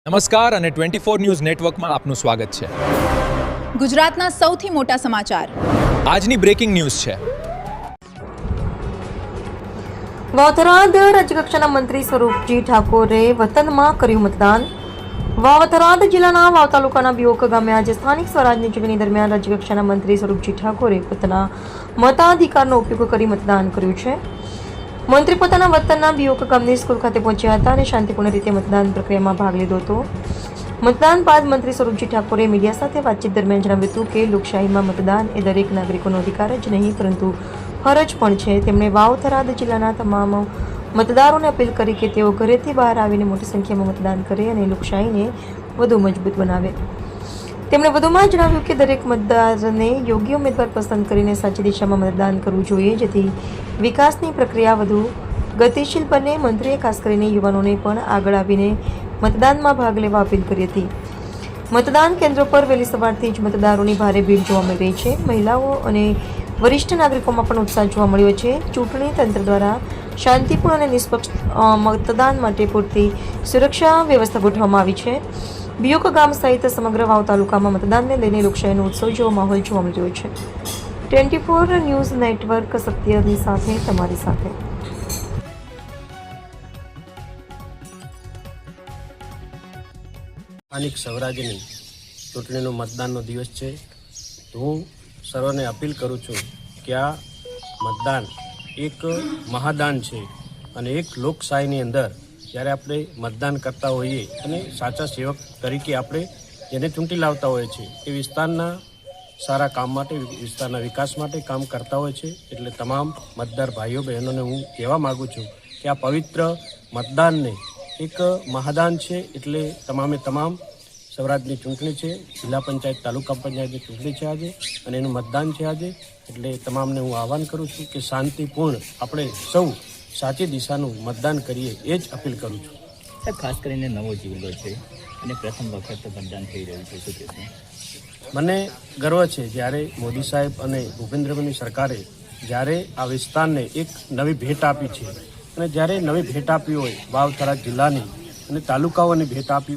નમસ્કાર અને 24 ન્યૂઝ નેટવર્કમાં આપનું સ્વાગત છે। ગુજરાતના સૌથી મોટા સમાચાર આજની બ્રેકિંગ ન્યૂઝ છે। વાવથરાદ રાજ્યકક્ષાના મંત્રી સ્વરૂપજી ઠાકોરે વતનમાં કર્યું મતદાન। વાવથરાદ જિલ્લાના વાવ તાલુકાના બિયોક ગામે આજે સ્થાનિક સ્વરાજની ચૂંટણી દરમિયાન રાજ્યકક્ષાના મંત્રી સ્વરૂપજી ઠાકોરે પોતાના મતાધિકારનો ઉપયોગ કરી મતદાન કર્યું છે। મંત્રી પોતાના વતનના બિયોક ગામની સ્કૂલ ખાતે પહોંચ્યા હતા અને શાંતિપૂર્ણ રીતે મતદાન પ્રક્રિયામાં ભાગ લીધો હતો। મતદાન બાદ મંત્રી સ્વરૂપજી ઠાકોરે મીડિયા સાથે વાતચીત દરમિયાન જણાવ્યું હતું કે લોકશાહીમાં મતદાન એ દરેક નાગરિકોનો અધિકાર જ નહીં પરંતુ ફરજ પણ છે। તેમણે વાવ-થરાદ જિલ્લાના તમામ મતદારોને અપીલ કરી કે તેઓ ઘરેથી બહાર આવીને મોટી સંખ્યામાં મતદાન કરે અને લોકશાહીને વધુ મજબૂત બનાવે। તેમણે વધુમાં જણાવ્યું કે દરેક મતદારને યોગ્ય ઉમેદવાર પસંદ કરીને સાચી દિશામાં મતદાન કરવું જોઈએ જેથી વિકાસની પ્રક્રિયા વધુ ગતિશીલ બને। મંત્રીએ ખાસ કરીને યુવાનોને પણ આગળ આવીને મતદાનમાં ભાગ લેવા અપીલ કરી હતી। મતદાન કેન્દ્રો પર વહેલી સવારથી જ મતદારોની ભારે ભીડ જોવા મળી રહી છે। મહિલાઓ અને વરિષ્ઠ નાગરિકોમાં પણ ઉત્સાહ જોવા મળ્યો છે। ચૂંટણી તંત્ર દ્વારા શાંતિપૂર્ણ અને નિષ્પક્ષ મતદાન માટે પૂરતી સુરક્ષા વ્યવસ્થા ગોઠવવામાં આવી છે। બિયોક ગામ સહિત સમગ્ર વાવ તાલુકામાં મતદાનને લઈને લોકશાહીનો ઉત્સવ જેવો માહોલ જોવા મળી રહ્યો છે। 24 ન્યૂઝ નેટવર્ક સત્યની સાથે તમારી સાથે। સ્થાનિક સ્વરાજ્યની ચૂંટણીનો મતદાનનો દિવસ છે। હું સર્વને અપીલ કરું છું કે આ મતદાન એક મહાદાન છે અને એક લોકશાહીની અંદર જ્યારે આપણે મતદાન કરતા હોઈએ અને સાચા સેવક તરીકે આપણે જેને ચૂંટી લાવતા હોઈએ છીએ એ વિસ્તારના સારા કામ માટે વિસ્તારના વિકાસ માટે કામ કરતા હોય છે। એટલે તમામ મતદાર ભાઈઓ બહેનોને હું કહેવા માગું છું કે આ પવિત્ર મતદાનને એક મહાદાન છે। એટલે તમામે તમામ સ્વરાજની ચૂંટણી છે, જિલ્લા પંચાયત તાલુકા પંચાયતની ચૂંટણી છે આજે અને એનું મતદાન છે આજે। એટલે તમામને હું આહવાન કરું છું કે શાંતિપૂર્ણ આપણે સૌ સાચી દિશાનું મતદાન કરીએ એ જ અપીલ કરું છું। સાહેબ, ખાસ કરીને નવો જિલ્લો છે અને પ્રથમ વખત મતદાન થઈ રહ્યું છે, શું કહેશો? મને ગર્વ છે જ્યારે મોદી સાહેબ અને ભૂપેન્દ્રભાઈની સરકારે જ્યારે આ વિસ્તારને એક નવી ભેટ આપી છે અને જ્યારે નવી ભેટ આપી હોય વાવ-થરાદ જિલ્લાની અને તાલુકાઓની ભેટ આપી